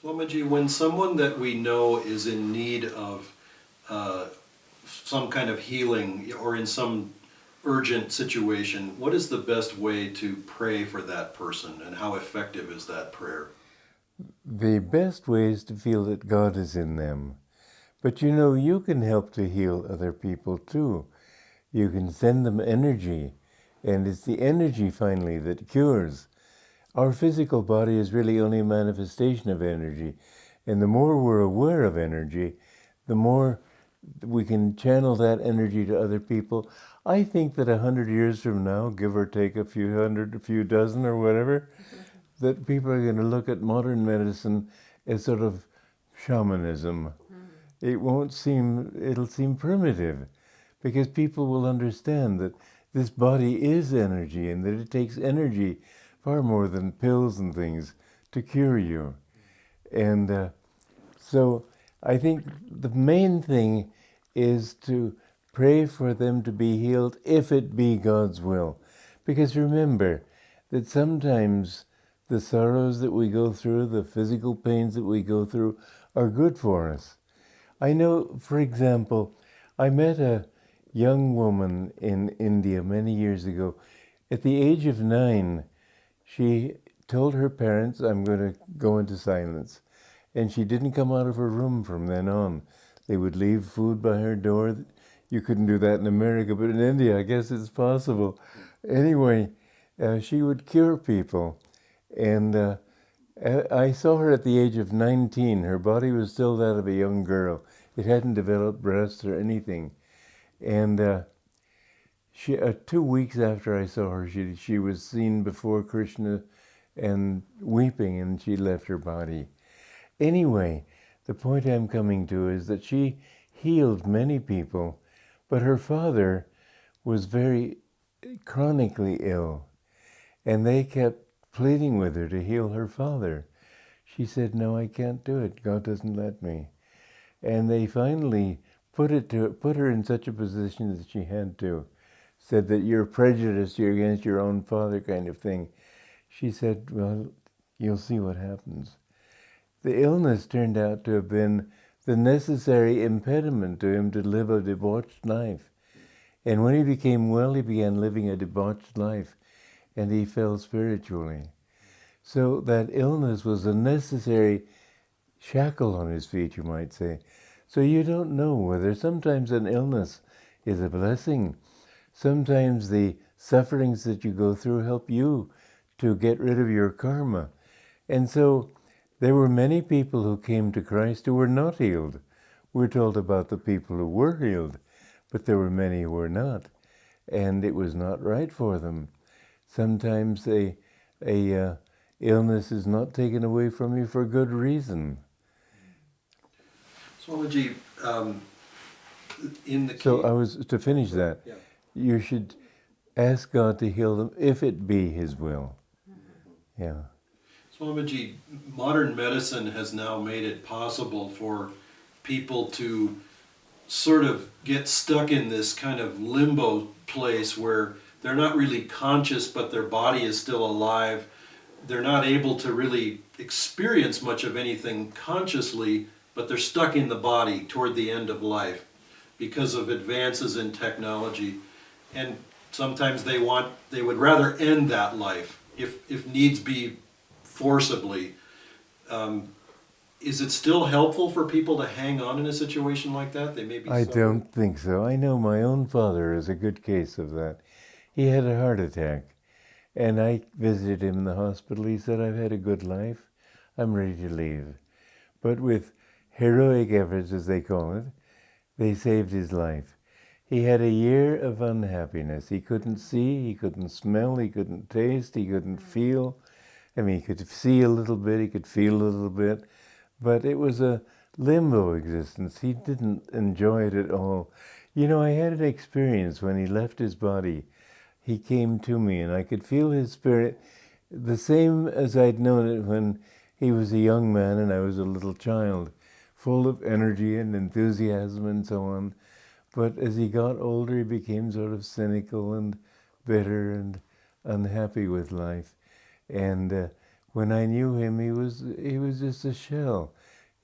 Swamiji, when someone that we know is in need of some kind of healing or in some urgent situation, what is the best way to pray for that person, and how effective is that prayer? The best way is to feel that God is in them. But you know, you can help to heal other people too. You can send them energy, and it's the energy finally that cures. Our physical body is really only a manifestation of energy, and the more we're aware of energy, the more we can channel that energy to other people. I think that 100 years from now, give or take a few hundred, a few dozen or whatever, that people are going to look at modern medicine as sort of shamanism. It'll seem primitive, because people will understand that this body is energy and that it takes energy far more than pills and things to cure you. And so I think the main thing is to pray for them to be healed if it be God's will. Because remember that sometimes the sorrows that we go through, the physical pains that we go through, are good for us. I know, for example, I met a young woman in India many years ago. At the age of 9, she told her parents, "I'm going to go into silence." And she didn't come out of her room from then on. They would leave food by her door. You couldn't do that in America, but in India, I guess it's possible. Anyway, she would cure people. And I saw her at the age of 19. Her body was still that of a young girl. It hadn't developed breasts or anything. And 2 weeks after I saw her, she was seen before Krishna and weeping, and she left her body. Anyway, the point I'm coming to is that she healed many people, but her father was very chronically ill, and they kept pleading with her to heal her father. She said, "No, I can't do it. God doesn't let me." And they finally put her in such a position that she had to. Said that you're prejudiced, you're against your own father kind of thing. She said, "Well, you'll see what happens." The illness turned out to have been the necessary impediment to him to live a debauched life. And when he became well, he began living a debauched life, and he fell spiritually. So that illness was a necessary shackle on his feet, you might say. So you don't know whether sometimes an illness is a blessing. Sometimes the sufferings that you go through help you to get rid of your karma. And so there were many people who came to Christ who were not healed. We're told about the people who were healed, but there were many who were not. And it was not right for them. Sometimes a illness is not taken away from you for good reason. Swamiji, in the case... So I was to finish that. Yeah. You should ask God to heal them if it be His will. Yeah. Swamiji, modern medicine has now made it possible for people to sort of get stuck in this kind of limbo place where they're not really conscious, but their body is still alive. They're not able to really experience much of anything consciously, but they're stuck in the body toward the end of life because of advances in technology. And sometimes they would rather end that life, if needs be, forcibly. Is it still helpful for people to hang on in a situation like that? They may be I suffering. don't think so. I know my own father is a good case of that. He had a heart attack, and I visited him in the hospital. He said, "I've had a good life. I'm ready to leave." But with heroic efforts, as they call it, they saved his life. He had a year of unhappiness. He couldn't see, he couldn't smell, he couldn't taste, he couldn't feel. I mean, he could see a little bit, he could feel a little bit, but it was a limbo existence. He didn't enjoy it at all. You know, I had an experience when he left his body. He came to me, and I could feel his spirit, the same as I'd known it when he was a young man and I was a little child, full of energy and enthusiasm and so on. But as he got older, he became sort of cynical and bitter and unhappy with life. And When I knew him, he was just a shell.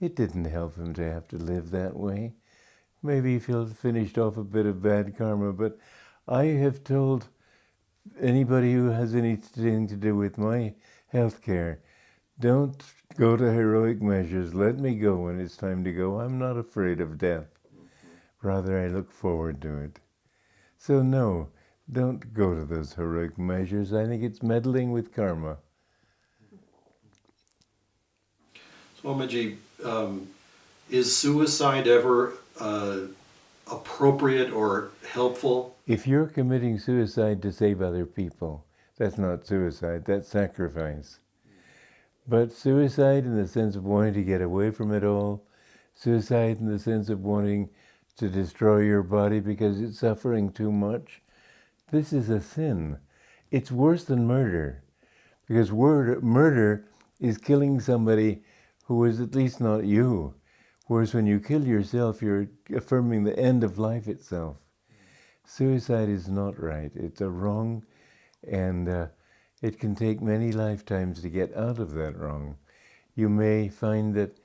It didn't help him to have to live that way. Maybe he finished off a bit of bad karma, but I have told anybody who has anything to do with my health care, don't go to heroic measures. Let me go when it's time to go. I'm not afraid of death. Rather, I look forward to it. So no, don't go to those heroic measures. I think it's meddling with karma. Swamiji, is suicide ever appropriate or helpful? If you're committing suicide to save other people, that's not suicide, that's sacrifice. But suicide in the sense of wanting to get away from it all, suicide in the sense of wanting to destroy your body because it's suffering too much, this is a sin. It's worse than murder, because murder is killing somebody who is at least not you. Whereas when you kill yourself, you're affirming the end of life itself. Suicide is not right. It's a wrong, and it can take many lifetimes to get out of that wrong. You may find that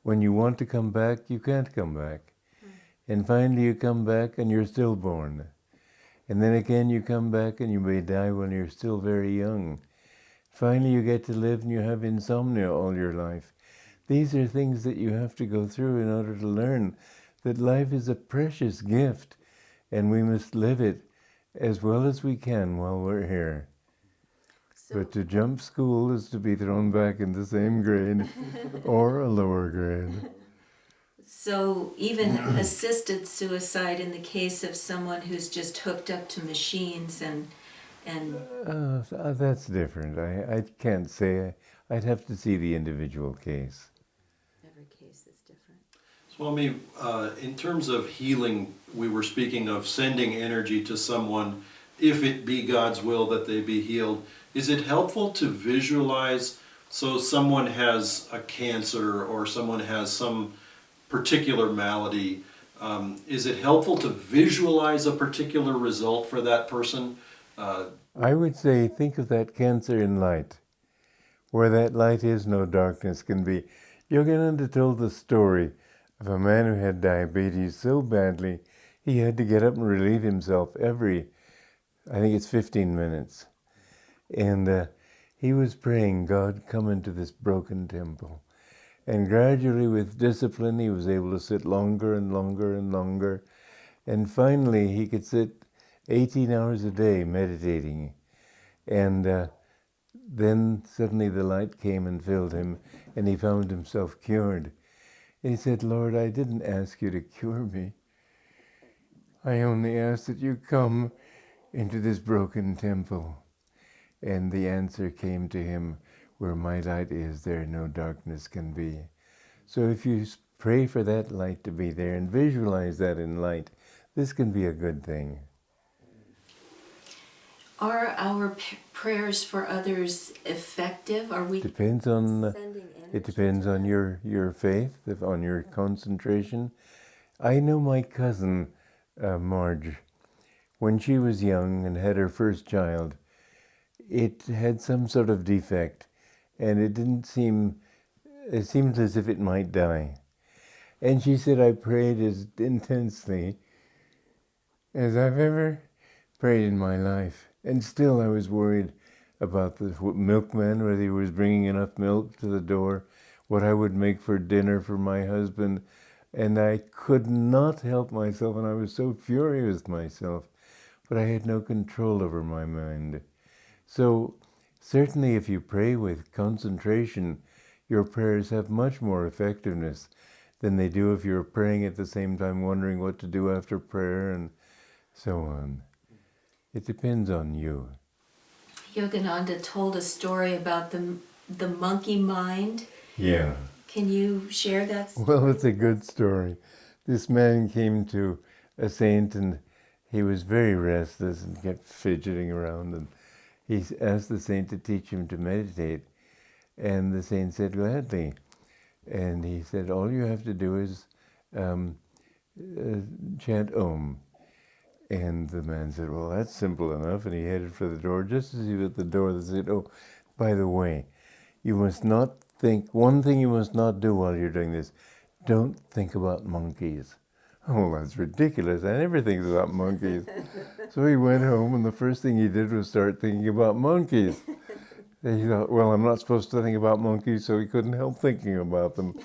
when you want to come back, you can't come back. And finally you come back and you're stillborn. And then again you come back and you may die when you're still very young. Finally you get to live and you have insomnia all your life. These are things that you have to go through in order to learn that life is a precious gift and we must live it as well as we can while we're here. But to jump school is to be thrown back in the same grade or a lower grade. So even assisted suicide in the case of someone who's just hooked up to machines and that's different. I can't say. I'd have to see the individual case. every case is different. Swami, in terms of healing, we were speaking of sending energy to someone, if it be God's will that they be healed. Is it helpful to visualize, so someone has a cancer or someone has some particular malady, is it helpful to visualize a particular result for that person? I would say think of that cancer in light. Where that light is, no darkness can be. Yogananda told the story of a man who had diabetes so badly he had to get up and relieve himself every, I think it's 15 minutes. And he was praying, God, come into this broken temple. And gradually, with discipline, he was able to sit longer and longer and longer. And finally, he could sit 18 hours a day meditating. And then suddenly the light came and filled him, and he found himself cured. And he said, Lord, I didn't ask you to cure me. I only asked that you come into this broken temple. And the answer came to him, where my light is, there no darkness can be. So if you pray for that light to be there and visualize that in light, this can be a good thing. Are our prayers for others effective? Are we Depends on sending energy? it depends on your faith, on your concentration. I know my cousin Marge, when she was young and had her first child, it had some sort of defect, and it seemed as if it might die. And she said, I prayed as intensely as I've ever prayed in my life. And still I was worried about the milkman, whether he was bringing enough milk to the door, what I would make for dinner for my husband. And I could not help myself, and I was so furious with myself, but I had no control over my mind. So certainly if you pray with concentration, your prayers have much more effectiveness than they do if you're praying at the same time wondering what to do after prayer and so on. It depends on you. Yogananda told a story about the monkey mind. Yeah. Can you share that story? Well, it's a good story. This man came to a saint and he was very restless and kept fidgeting around, and he asked the saint to teach him to meditate. And the saint said, gladly. And he said, all you have to do is chant Om. And the man said, well, that's simple enough. And he headed for the door. Just as he was at the door, they said, oh, by the way, You must not think, one thing you must not do while you're doing this, don't think about monkeys. Oh, that's ridiculous. I never think about monkeys. So he went home, and the first thing he did was start thinking about monkeys. And he thought, well, I'm not supposed to think about monkeys, so he couldn't help thinking about them.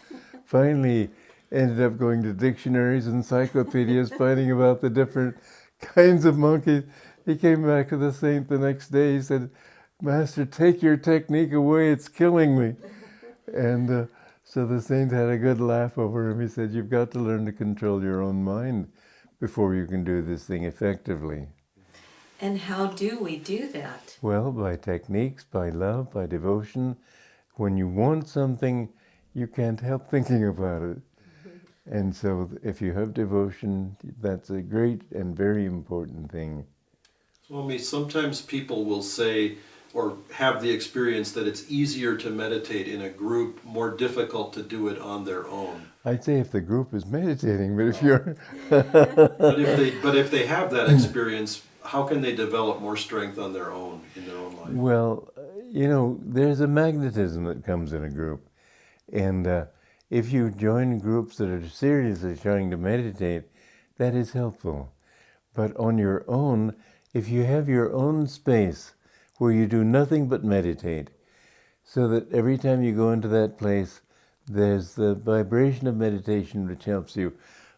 Finally, ended up going to dictionaries, encyclopedias, finding about the different kinds of monkeys. He came back to the saint the next day. He said, Master, take your technique away, it's killing me. And so the saint had a good laugh over him. He said, you've got to learn to control your own mind before you can do this thing effectively. And how do we do that? Well, by techniques, by love, by devotion. When you want something, you can't help thinking about it. And so if you have devotion, that's a great and very important thing. Swami, sometimes people will say or have the experience that it's easier to meditate in a group, more difficult to do it on their own. I'd say if the group is meditating, but if you're... But if they have that experience, how can they develop more strength on their own, in their own life? Well, you know, there's a magnetism that comes in a group. And if you join groups that are seriously trying to meditate, that is helpful. But on your own, if you have your own space where you do nothing but meditate, so that every time you go into that place, there's the vibration of meditation which helps you.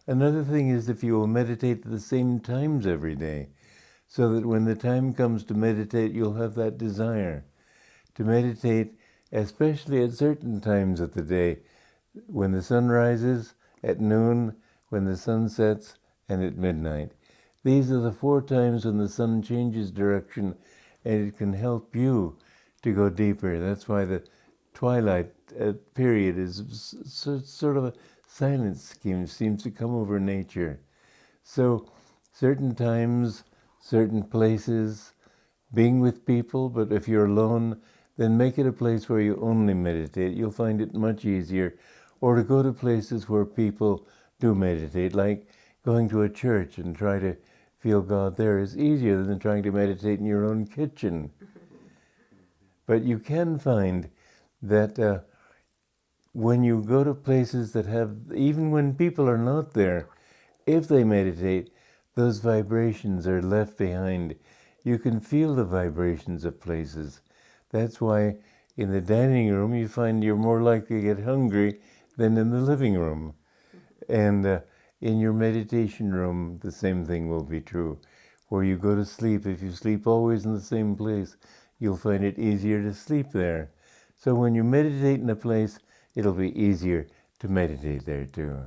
Another thing is if you will meditate at the same times every day, so that when the time comes to meditate, you'll have that desire to meditate, especially at certain times of the day, when the sun rises, at noon, when the sun sets, and at midnight. These are the 4 times when the sun changes direction, and it can help you to go deeper. That's why the twilight period is sort of a silent scheme, seems to come over nature. So certain times, certain places, being with people, but if you're alone, then make it a place where you only meditate. You'll find it much easier. Or to go to places where people do meditate, like going to a church and try to feel God there is easier than trying to meditate in your own kitchen. But you can find that when you go to places that have, even when people are not there, if they meditate, those vibrations are left behind. You can feel the vibrations of places. That's why in the dining room you find you're more likely to get hungry than in the living room. And in your meditation room, the same thing will be true. Where you go to sleep, if you sleep always in the same place, you'll find it easier to sleep there. So when you meditate in a place, it'll be easier to meditate there too.